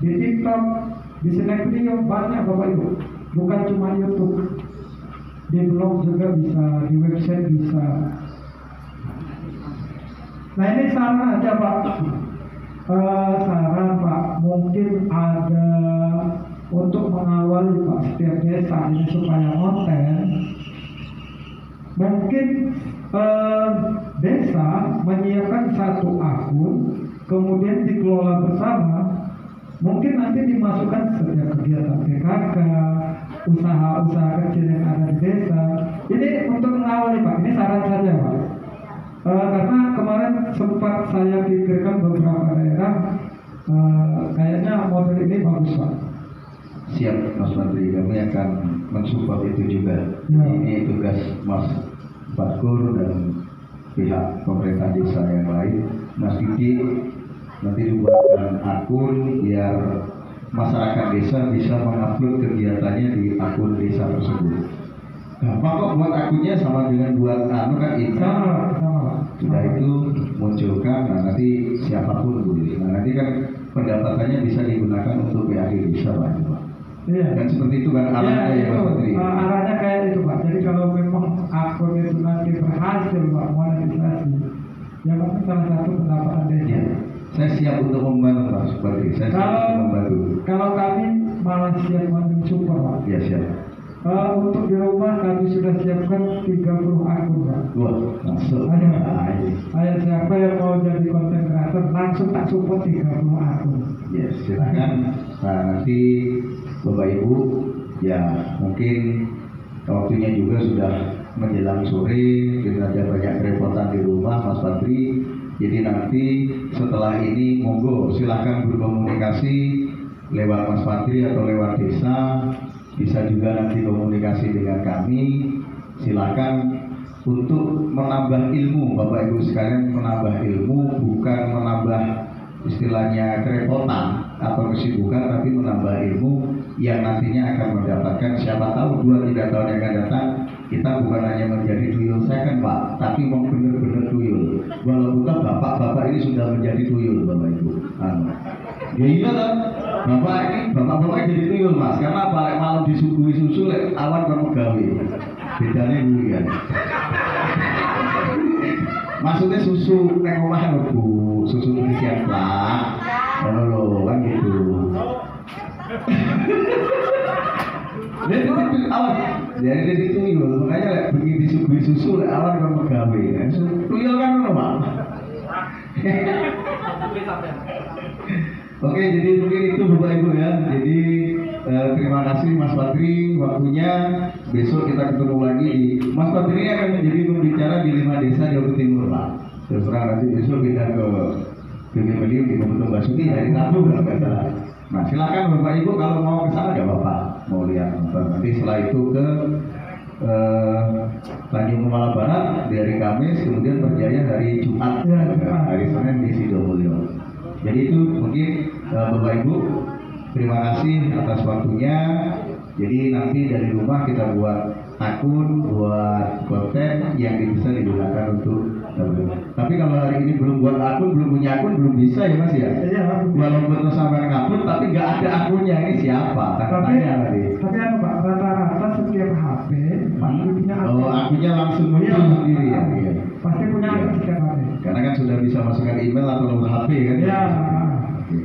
di TikTok, di Snack Video banyak Bapak Ibu. Bukan cuma YouTube, di blog juga bisa, di website bisa. Nah ini saran aja Pak. Saran Pak, mungkin ada untuk mengawali Pak setiap desa ini supaya konten. Mungkin desa menyiapkan satu akun, kemudian dikelola bersama. Mungkin nanti dimasukkan setiap kegiatan PKK, usaha-usaha kecil yang ada di desa. Ini untuk mengawali Pak, ini saran saja Pak. Karena kemarin sempat saya pikirkan beberapa daerah, kayaknya model ini bagus Pak. Siap Mas Menteri, kami akan mensupport itu juga. Ya. Ini tugas Mas Bakur dan pihak pemerintah desa yang lain. Mas Didi nanti dibuatkan akun biar masyarakat desa bisa mengupload kegiatannya di akun desa tersebut. Gampang kok buat akunnya, sama dengan buat kan ini. Sama. Sudah itu munculkan, nah nanti siapapun boleh. Nah nanti kan pendapatannya bisa digunakan untuk PAD desa Pak. Iya. Kan seperti itu kan arahnya ya Pak Menteri. Arahnya kayak itu Pak. Jadi kalau memang akun itu nanti berhasil Pak monetisasi, ya mungkin salah satu pendapatan desa. Ya, saya siap untuk membantu Pak Menteri. Saya siap untuk membantu. Kalau kami malah siap mensupport Pak. Ya siap. Untuk di rumah kami sudah siapkan 30 akun Pak. Wah, masuk. Ayo siapa yang mau jadi konten kreator langsung tak support 30 akun. Ya silakan. Nah nanti Bapak Ibu ya mungkin waktunya juga sudah menjelang sore, kita ada banyak kerepotan di rumah Mas Patri. Jadi nanti setelah ini monggo silakan berkomunikasi lewat Mas Patri atau lewat desa. Bisa juga nanti komunikasi dengan kami silakan untuk menambah ilmu, Bapak Ibu sekalian, menambah ilmu, bukan menambah istilahnya kerepotan atau kesibukan, tapi menambah ilmu yang nantinya akan mendapatkan, siapa tahu 2-3 tahun yang akan datang kita bukan hanya menjadi tuyul second Pak, tapi mau benar-benar tuyul. Walaupun bapak-bapak ini sudah menjadi tuyul Bapak Ibu. Ya iya kan, bapak-bapak jadi tuyul Mas, karena balik malam disuguhi susu, awan kamu gawe. Bedanya dulu kan. Maksudnya susu neng omah lho Bu, susu nutrisian Pak. Lho kan gitu. Jadi tuyul, makanya begitu disuguhi susu awan kamu gawe. Tuyul kan ngono Pak. Oke, jadi mungkin itu Bapak Ibu ya. Jadi terima kasih Mas Patri waktunya. Besok kita ketemu lagi di Mas Patri ini akan menjadi pembicara di 5 desa Jawa Timur Pak. Terus terang nanti besok kita ke BB Meliu di Pembentuk Basuki hari Rabu kalau nggak salah. Nah silakan Bapak Ibu kalau mau ke sana nggak apa-apa, mau lihat nanti setelah itu ke Tanjung Pemala Barat di hari Kamis, kemudian Berjaya hari Jumat, hari Senin di Sidomulyo. Jadi itu mungkin Bapak Ibu, terima kasih atas waktunya. Jadi nanti dari rumah kita buat akun, buat konten yang bisa digunakan untuk tapi kalau hari ini belum buat akun, belum punya akun, belum bisa ya Mas ya? Iya. Walaupun sampai ngupload tapi nggak ada akunnya, ini siapa? Tapi Pak, rata-rata setiap HP pasti punya akun. Oh, akunnya langsung muncul sendiri ya? Iya. Pasti punya akun setiap HP. Karena kan sudah bisa masukkan email atau nomor HP kan? Iya.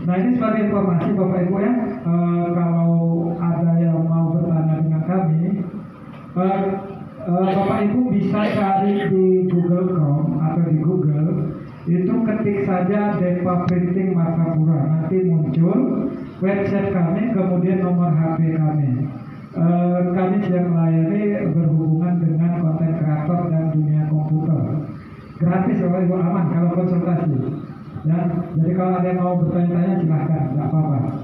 Nah ini sebagai informasi Bapak Ibu ya, kalau ada yang mau bertanya dengan kami, Bapak Ibu bisa cari di Google Chrome atau di Google, itu ketik saja Depa Printing Martapura, nanti muncul website kami, kemudian nomor HP kami. Kami sedang melayani berhubungan dengan konten kreator dan dunia komputer. Gratis Bapak Ibu, aman kalau konsultasi. Ya, jadi kalau ada yang mau bertanya-tanya silahkan, nggak apa-apa.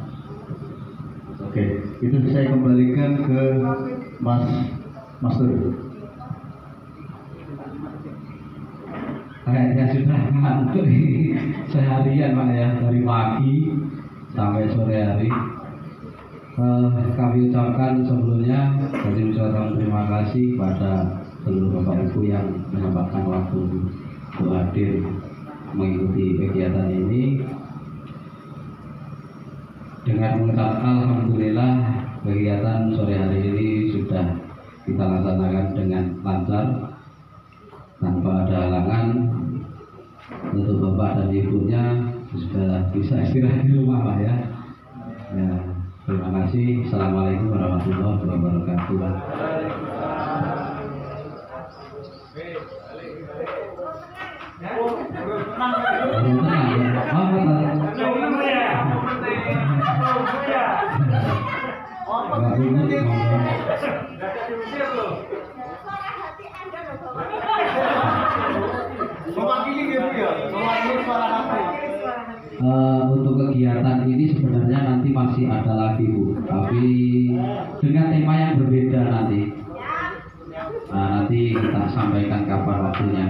Oke, itu saya kembalikan ke Mas Tur. Kayaknya sudah ngantuk seharian Pak ya, dari pagi sampai sore hari. Kami ucapkan sebelumnya, kami ucapkan terima kasih kepada seluruh Bapak Ibu yang menyempatkan waktu untuk hadir mengikuti kegiatan ini. Dengan mengucapkan alhamdulillah kegiatan sore hari ini sudah kita laksanakan dengan lancar tanpa ada halangan. Untuk Bapak dan Ibunya sudah bisa istirahat di rumah Pak ya. Ya, terima kasih. Assalamualaikum warahmatullahi wabarakatuh. Untuk kegiatan ini sebenarnya nanti masih ada lagi Bu, tapi dengan tema yang berbeda nanti. Nah, nanti kita sampaikan kapan waktunya.